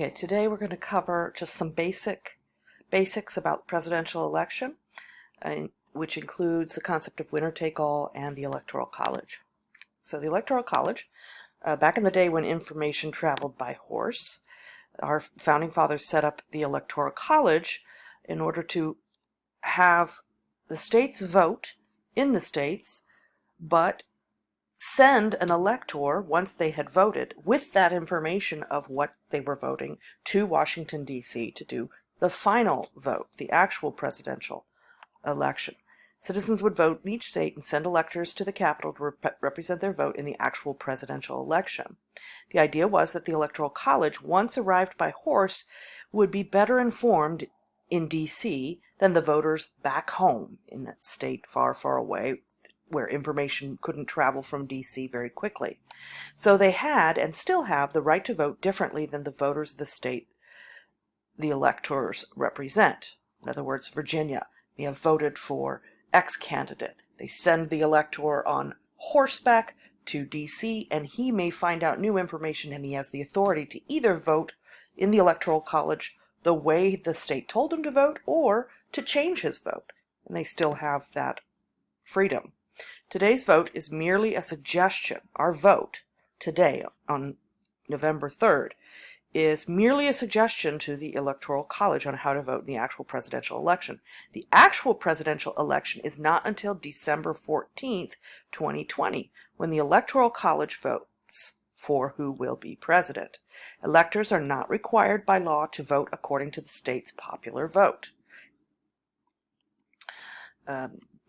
Okay, today we're going to cover just some basics about the presidential election, which includes the concept of winner-take-all and the Electoral College. So the Electoral College, back in the day when information traveled by horse, our founding fathers set up the Electoral College in order to have the states vote in the states, but send an elector, once they had voted, with that information of what they were voting to Washington, D.C. to do the final vote, the actual presidential election. Citizens would vote in each state and send electors to the Capitol to represent their vote in the actual presidential election. The idea was that the Electoral College, once arrived by horse, would be better informed in D.C. than the voters back home in a state far, far away, where information couldn't travel from D.C. very quickly. So they had, and still have, the right to vote differently than the voters of the state the electors represent. In other words, Virginia may have voted for X candidate. They send the elector on horseback to D.C., and he may find out new information, and he has the authority to either vote in the Electoral College the way the state told him to vote, or to change his vote. And they still have that freedom. Today's vote is merely a suggestion. Our vote today, on November 3rd, is merely a suggestion to the Electoral College on how to vote in the actual presidential election. The actual presidential election is not until December 14th, 2020, when the Electoral College votes for who will be president. Electors are not required by law to vote according to the state's popular vote,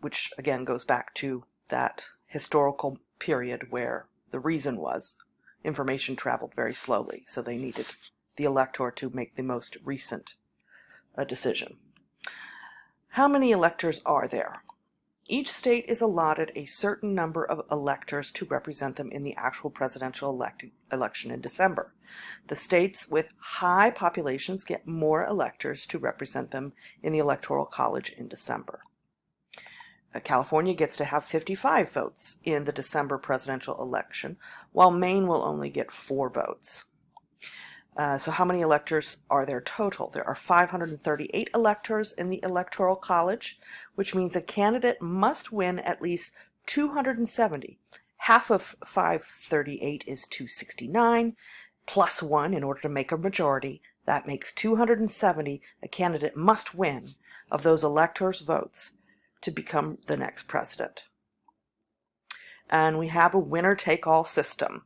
which again goes back to that historical period where the reason was information traveled very slowly, so they needed the elector to make the most recent decision. How many electors are there? Each state is allotted a certain number of electors to represent them in the actual presidential election in December. The states with high populations get more electors to represent them in the Electoral College in December. California gets to have 55 votes in the December presidential election, while Maine will only get 4 votes. So how many electors are there total? There are 538 electors in the Electoral College, which means a candidate must win at least 270. Half of 538 is 269, plus 1 in order to make a majority. That makes 270. A candidate must win of those electors' votes to become the next president. And we have a winner-take-all system,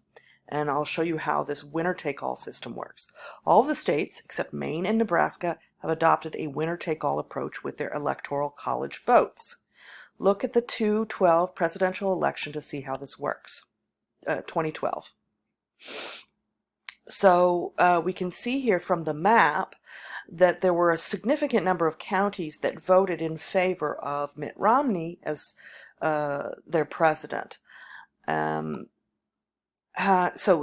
and I'll show you how this winner-take-all system works. All the states, except Maine and Nebraska, have adopted a winner-take-all approach with their Electoral College votes. Look at the 2012 presidential election to see how this works. 2012. So we can see here from the map that there were a significant number of counties that voted in favor of Mitt Romney as their president. So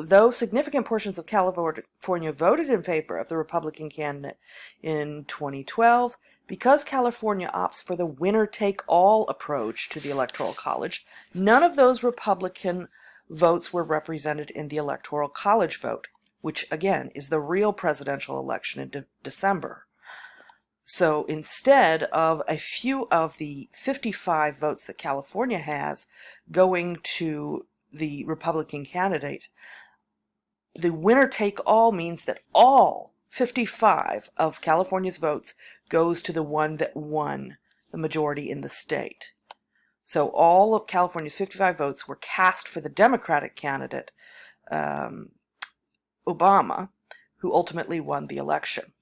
though significant portions of California voted in favor of the Republican candidate in 2012, because California opts for the winner-take-all approach to the Electoral College, none of those Republican votes were represented in the Electoral College vote, which again is the real presidential election in December. So instead of a few of the 55 votes that California has going to the Republican candidate, the winner-take-all means that all 55 of California's votes goes to the one that won the majority in the state. So all of California's 55 votes were cast for the Democratic candidate, Obama, who ultimately won the election.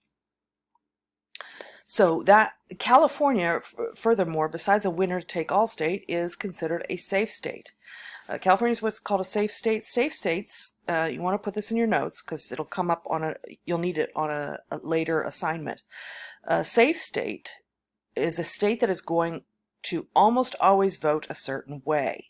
So that California, furthermore, besides a winner-take-all state, is considered a safe state. California is what's called a safe state. Safe states, you want to put this in your notes because it'll come up on you'll need it on a later assignment. A safe state is a state that is going to almost always vote a certain way.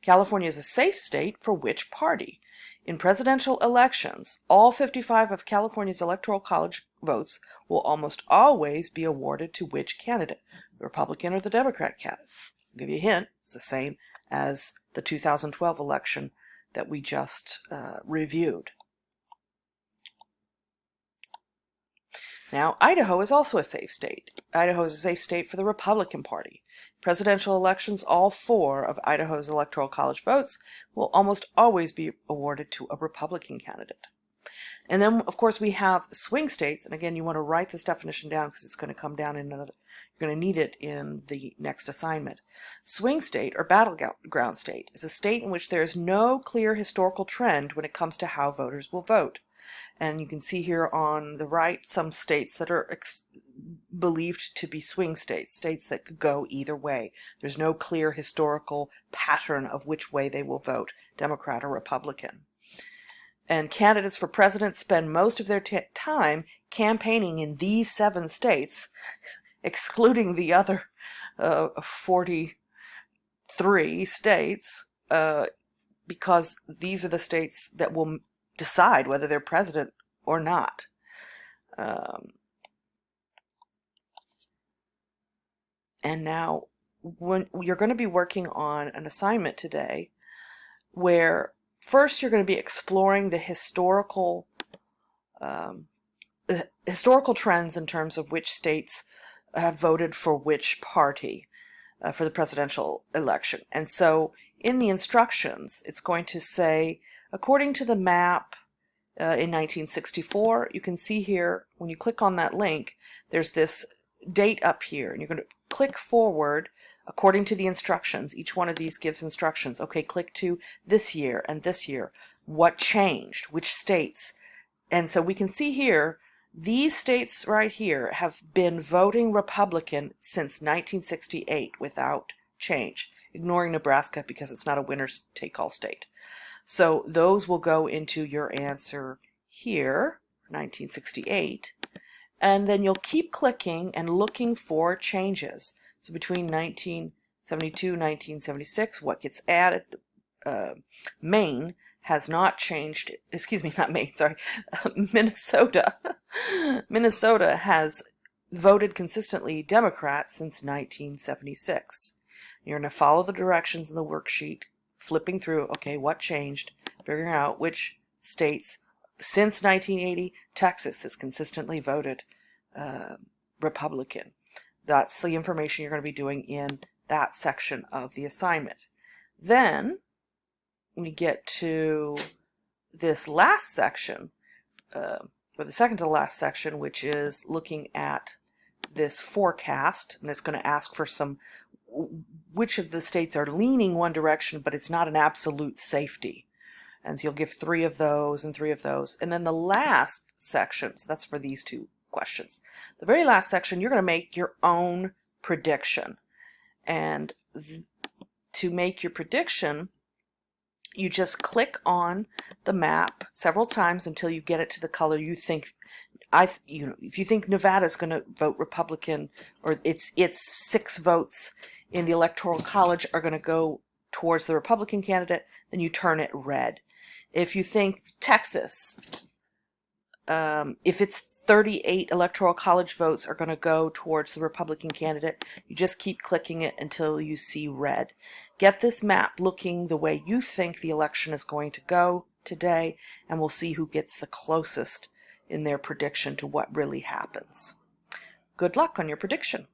California is a safe state for which party? In presidential elections, all 55 of California's Electoral College votes will almost always be awarded to which candidate? The Republican or the Democrat candidate? I'll give you a hint. It's the same as the 2012 election that we just reviewed. Now, Idaho is also a safe state. Idaho is a safe state for the Republican Party. Presidential elections, all 4 of Idaho's Electoral College votes will almost always be awarded to a Republican candidate. And then, of course, we have swing states. And again, you want to write this definition down because it's going to come down in another, you're going to need it in the next assignment. Swing state, or battleground state, is a state in which there is no clear historical trend when it comes to how voters will vote. And you can see here on the right some states that are believed to be swing states, states that could go either way. There's no clear historical pattern of which way they will vote, Democrat or Republican. And candidates for president spend most of their time campaigning in these 7 states, excluding the other 43 states, because these are the states that will decide whether they're president or not. And now, when you're going to be working on an assignment today where first you're going to be exploring the historical trends in terms of which states have voted for which party for the presidential election. And so in the instructions, it's going to say, according to the map in 1964, you can see here, when you click on that link, there's this date up here, and you're going to click forward according to the instructions. Each one of these gives instructions. Okay, click to this year and this year. What changed? Which states? And so we can see here, these states right here have been voting Republican since 1968 without change, ignoring Nebraska because it's not a winner-take-all state. So those will go into your answer here, 1968. And then you'll keep clicking and looking for changes. So between 1972 and 1976, what gets added? Maine has not changed, excuse me, not Maine, sorry, Minnesota. Minnesota has voted consistently Democrat since 1976. You're going to follow the directions in the worksheet, flipping through, okay, what changed, figuring out which states. Since 1980, Texas has consistently voted Republican. That's the information you're going to be doing in that section of the assignment. Then we get to this last section, or the second to last section, which is looking at this forecast, and it's going to ask for some, which of the states are leaning one direction, but it's not an absolute safety. And so you'll give 3 of those and 3 of those. And then the last section, so that's for these 2 questions. The very last section, you're going to make your own prediction. And to make your prediction, you just click on the map several times until you get it to the color you think. If you think Nevada is going to vote Republican, or its 6 votes in the Electoral College are going to go towards the Republican candidate, then you turn it red. If you think Texas, if its 38 Electoral College votes are going to go towards the Republican candidate, you just keep clicking it until you see red. Get this map looking the way you think the election is going to go today, and we'll see who gets the closest in their prediction to what really happens. Good luck on your prediction.